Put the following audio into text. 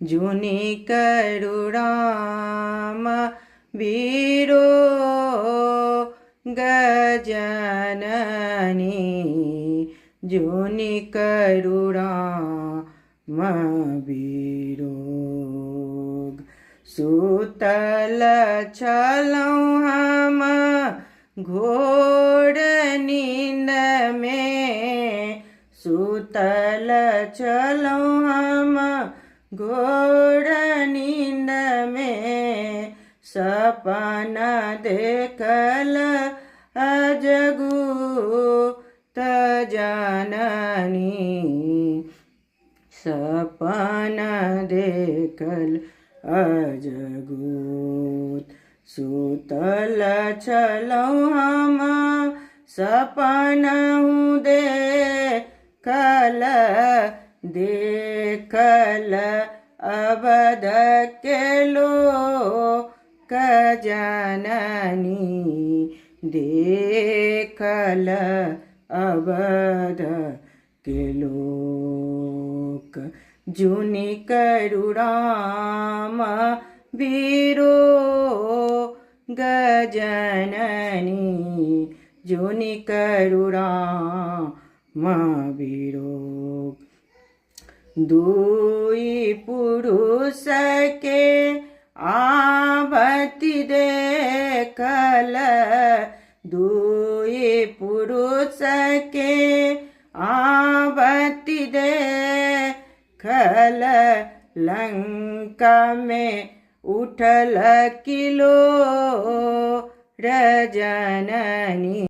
જૂની કરુણામાં વીરો ગજાનની જૂની કરુણામાં વીરો સૂતલ છલૌહામાં ઘોર નીંદ में સૂતલ છલૌહામાં घोर नींद में सपना देखल अजगूत जाननी सपना देखल अजगूत सूतल छलौहाમાં सपना હું देखल अवध के लोक जाननी देखल अवध के लोक जूनी करुणाમાં वीरो गजाननी जूनी करुणाમાં वीरो दुई पुरुष के आवती देखल दुई पुरुष के आवती देखल लंका में उठल किलो रजननी